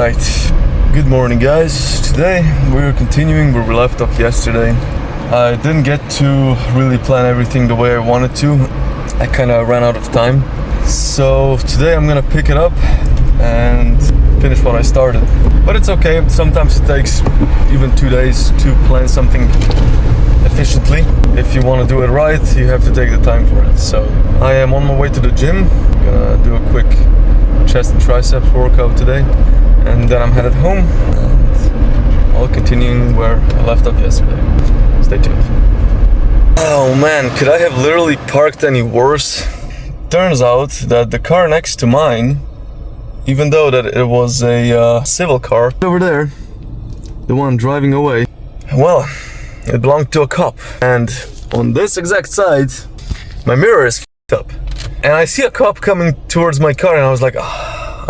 Alright, good morning guys. Today we're continuing where we left off yesterday. I didn't get to really plan everything the way I wanted to. I kind of ran out of time. So today I'm gonna pick it up and finish what I started. But it's okay, sometimes it takes even 2 days to plan something efficiently. If you want to do it right, you have to take the time for it. So I am on my way to the gym. I'm gonna do a quick chest and triceps workout today, and then I'm headed home and I'll continue where I left off yesterday. Stay tuned. Oh man, could I have literally parked any worse? Turns out that the car next to mine, even though that it was a civil car over there, the one driving away, well, it belonged to a cop. And on this exact side, my mirror is f***ed up. And I see a cop coming towards my car and I was like,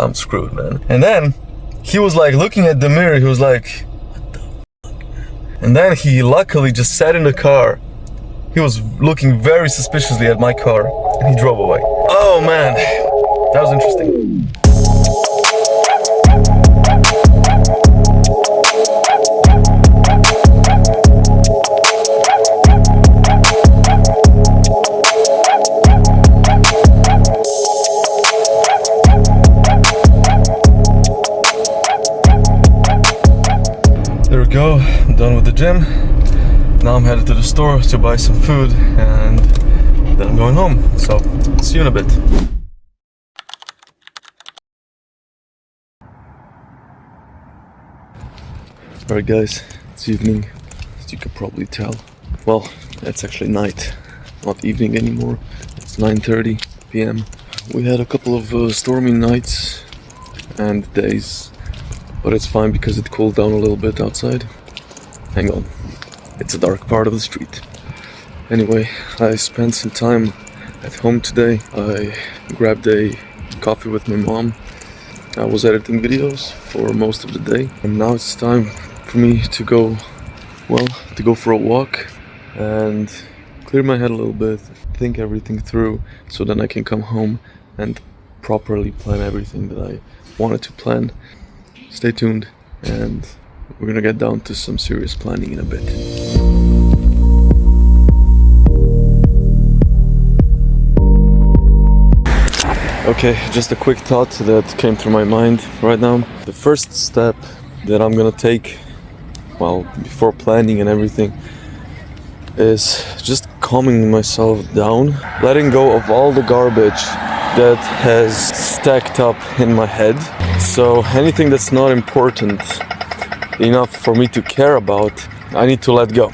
I'm screwed, man. And then he was like looking at the mirror, he was like, what the fuck, man? And then he luckily just sat in the car. He was looking very suspiciously at my car and he drove away. Oh man, that was interesting. There we go, I'm done with the gym. Now I'm headed to the store to buy some food and then I'm going home. So, see you in a bit. Alright guys, it's evening, as you could probably tell. Well, it's actually night, not evening anymore. It's 9:30 p.m. We had a couple of stormy nights and days, but it's fine because it cooled down a little bit outside. Hang on, it's a dark part of the street. Anyway, I spent some time at home today. I grabbed a coffee with my mom. I was editing videos for most of the day, and now it's time for me to go, to go for a walk and clear my head a little bit, think everything through, so then I can come home and properly plan everything that I wanted to plan. Stay tuned, and we're gonna get down to some serious planning in a bit. Okay, just a quick thought that came through my mind right now. The first step that I'm gonna take, before planning and everything, is just calming myself down, letting go of all the garbage that has stacked up in my head. So anything that's not important enough for me to care about, I need to let go.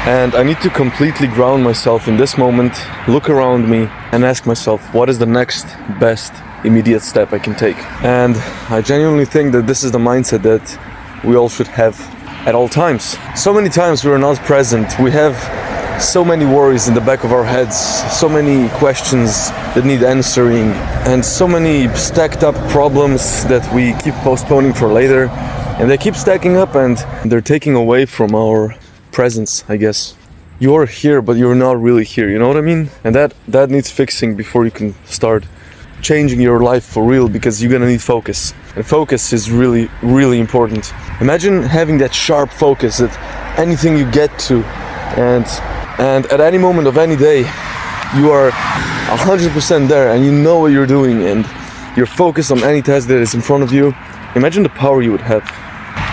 And I need to completely ground myself in this moment, look around me and ask myself, what is the next best immediate step I can take? And I genuinely think that this is the mindset that we all should have at all times. So many times we are not present. We have so many worries in the back of our heads, so many questions that need answering, and so many stacked up problems that we keep postponing for later, and they keep stacking up and they're taking away from our presence, I guess. You're here, but you're not really here, you know what I mean? And that needs fixing before you can start changing your life for real, because you're gonna need focus. And focus is really, really important. Imagine having that sharp focus that anything you get to, and at any moment of any day, you are 100% there and you know what you're doing and you're focused on any task that is in front of you. Imagine the power you would have.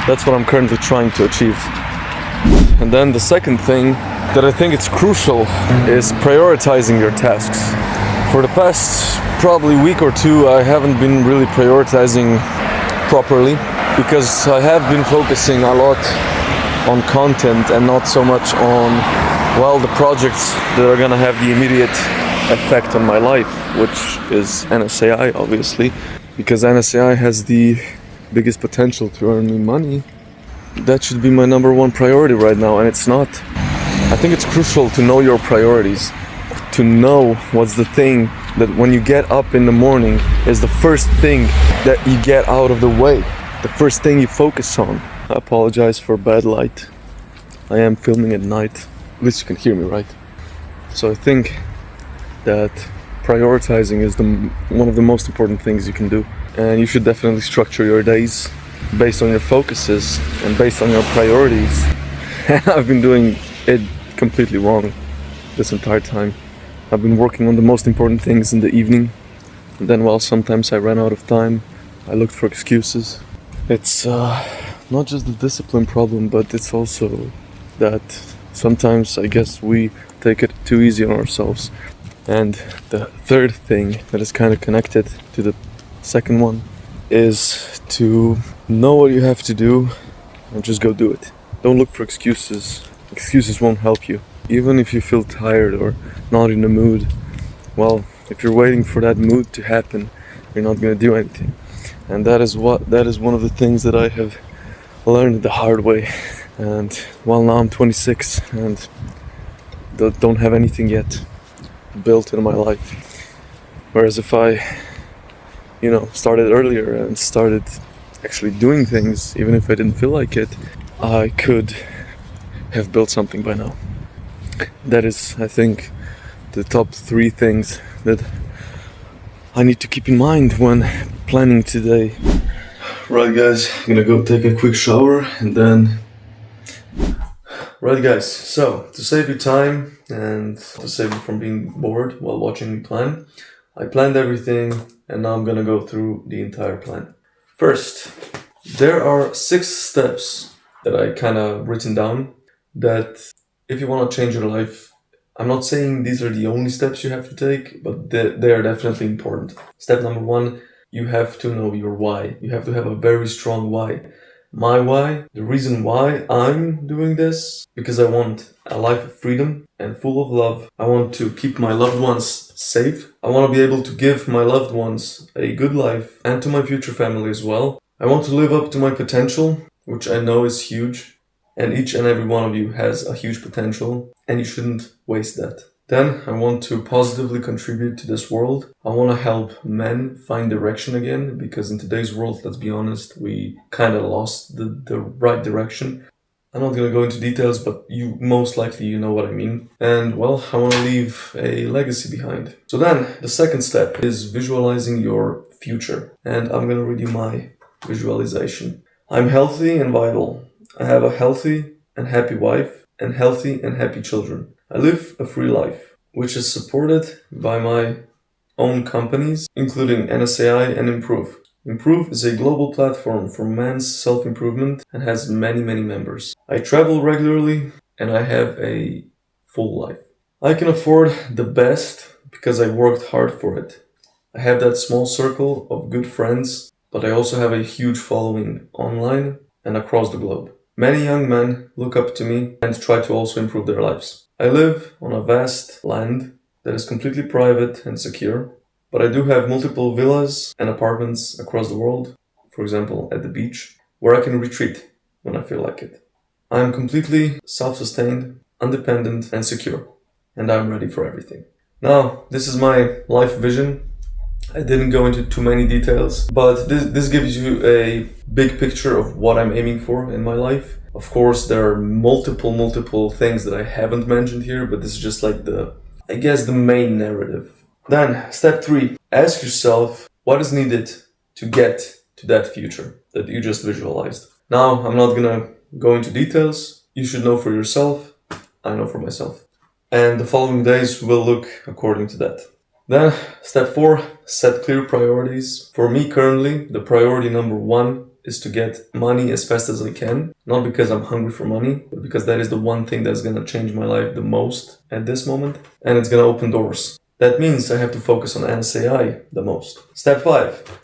That's what I'm currently trying to achieve. And then the second thing that I think it's crucial is prioritizing your tasks. For the past probably week or two, I haven't been really prioritizing properly because I have been focusing a lot on content and not so much on the projects that are gonna have the immediate effect on my life, which is NSAI, obviously, because NSAI has the biggest potential to earn me money. That should be my number one priority right now, and it's not. I think it's crucial to know your priorities, to know what's the thing that when you get up in the morning is the first thing that you get out of the way, the first thing you focus on. I apologize for bad light. I am filming at night. At least you can hear me, right? So I think that prioritizing is one of the most important things you can do. And you should definitely structure your days based on your focuses and based on your priorities. And I've been doing it completely wrong this entire time. I've been working on the most important things in the evening, and then while sometimes I ran out of time, I looked for excuses. It's not just the discipline problem, but it's also that sometimes I guess we take it too easy on ourselves. And the third thing that is kind of connected to the second one is to know what you have to do and just go do it. Don't look for excuses. Excuses won't help you. Even if you feel tired or not in the mood, well, if you're waiting for that mood to happen, you're not going to do anything. And that is one of the things that I have learned the hard way. And well, now I'm 26 and don't have anything yet built in my life. Whereas if I, started earlier and started actually doing things, even if I didn't feel like it, I could have built something by now. That is, I think, the top 3 things that I need to keep in mind when planning today. Right guys, I'm gonna go take a quick shower and then... Right guys, so to save you time and to save you from being bored while watching me plan, I planned everything and now I'm gonna go through the entire plan. First, there are 6 steps that I kind of written down that if you want to change your life, I'm not saying these are the only steps you have to take, but they are definitely important. Step number 1, you have to know your why. You have to have a very strong why. My why, the reason why I'm doing this, because I want a life of freedom and full of love. I want to keep my loved ones safe. I want to be able to give my loved ones a good life and to my future family as well. I want to live up to my potential, which I know is huge. And each and every one of you has a huge potential and you shouldn't waste that. Then I want to positively contribute to this world. I want to help men find direction again, because in today's world, let's be honest, we kind of lost the right direction. I'm not going to go into details, but you most likely you know what I mean. And well, I want to leave a legacy behind. So then the second step is visualizing your future. And I'm going to read you my visualization. I'm healthy and vital. I have a healthy and happy wife and healthy and happy children. I live a free life, which is supported by my own companies, including NSAI and Improve. Improve is a global platform for man's self-improvement and has many, many members. I travel regularly and I have a full life. I can afford the best because I worked hard for it. I have that small circle of good friends, but I also have a huge following online and across the globe. Many young men look up to me and try to also improve their lives. I live on a vast land that is completely private and secure, but I do have multiple villas and apartments across the world, for example at the beach, where I can retreat when I feel like it. I am completely self-sustained, independent and secure, and I'm ready for everything. Now, this is my life vision. I didn't go into too many details, but this gives you a big picture of what I'm aiming for in my life. Of course, there are multiple things that I haven't mentioned here, but this is just like the main narrative. Then, step 3, ask yourself what is needed to get to that future that you just visualized. Now, I'm not gonna go into details. You should know for yourself. I know for myself. And the following days will look according to that. Then, step 4, set clear priorities. For me currently, the priority number 1 is to get money as fast as I can. Not because I'm hungry for money, but because that is the one thing that's gonna change my life the most at this moment. And it's gonna open doors. That means I have to focus on NSAI the most. Step 5,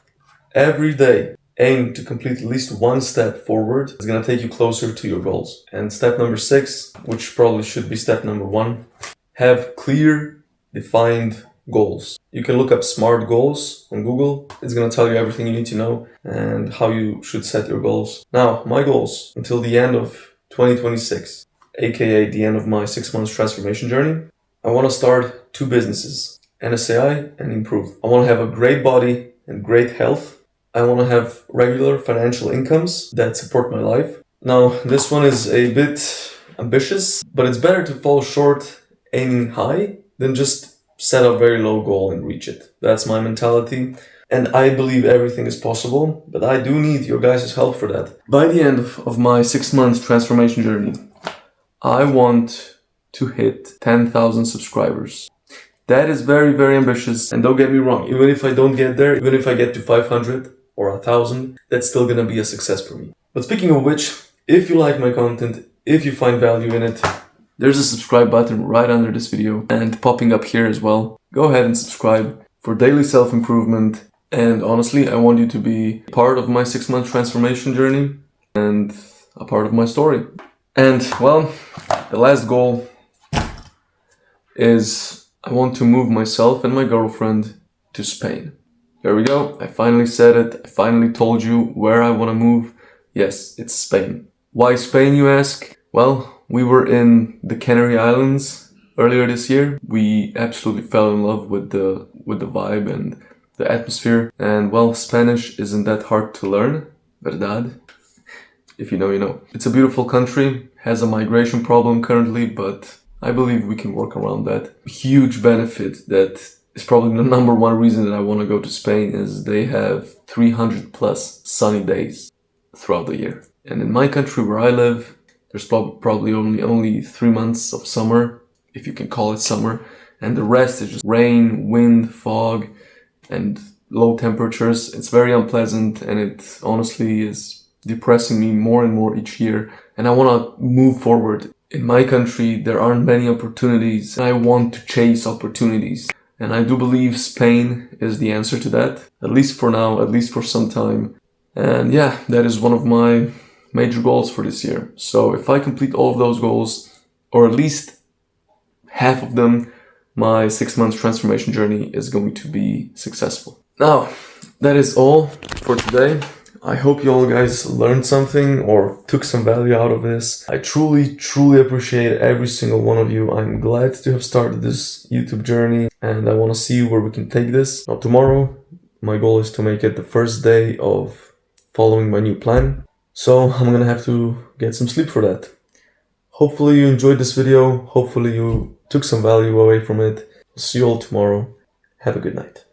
every day aim to complete at least one step forward. It's gonna take you closer to your goals. And step number 6, which probably should be step number 1, have clear, defined goals. You can look up SMART goals on Google. It's going to tell you everything you need to know and how you should set your goals. Now, my goals until the end of 2026, aka the end of my 6 months transformation journey, I want to start 2 businesses, NSAI and Improve. I want to have a great body and great health. I want to have regular financial incomes that support my life. Now, this one is a bit ambitious, but it's better to fall short aiming high than just set a very low goal and reach it. That's my mentality. And I believe everything is possible, but I do need your guys' help for that. By the end of my 6 months transformation journey, I want to hit 10,000 subscribers. That is very, very ambitious. And don't get me wrong, even if I don't get there, even if I get to 500 or 1,000, that's still gonna be a success for me. But speaking of which, if you like my content, if you find value in it, there's a subscribe button right under this video and popping up here as well. Go ahead and subscribe for daily self-improvement. And honestly, I want you to be part of my 6-month transformation journey and a part of my story. And well, the last goal is I want to move myself and my girlfriend to Spain. There we go. I finally said it. I finally told you where I want to move. Yes, it's Spain. Why Spain, you ask? Well, we were in the Canary Islands earlier this year. We absolutely fell in love with the vibe and the atmosphere. And well, Spanish isn't that hard to learn, verdad? If you know, you know. It's a beautiful country, has a migration problem currently, but I believe we can work around that. Huge benefit that is probably the number one reason that I want to go to Spain is they have 300 plus sunny days throughout the year. And in my country where I live, there's probably only 3 months of summer, if you can call it summer, and the rest is just rain, wind, fog, and low temperatures. It's very unpleasant, and it honestly is depressing me more and more each year. And I want to move forward. In my country, there aren't many opportunities, and I want to chase opportunities. And I do believe Spain is the answer to that, at least for now, at least for some time. And yeah, that is one of my major goals for this year. So if I complete all of those goals, or at least half of them, my 6 months transformation journey is going to be successful. Now, that is all for today. I hope you all guys learned something or took some value out of this. I truly, truly appreciate every single one of you. I'm glad to have started this YouTube journey, and I want to see where we can take this. Now, tomorrow, my goal is to make it the first day of following my new plan. So I'm gonna have to get some sleep for that. Hopefully you enjoyed this video. Hopefully you took some value away from it. I'll see you all tomorrow. Have a good night.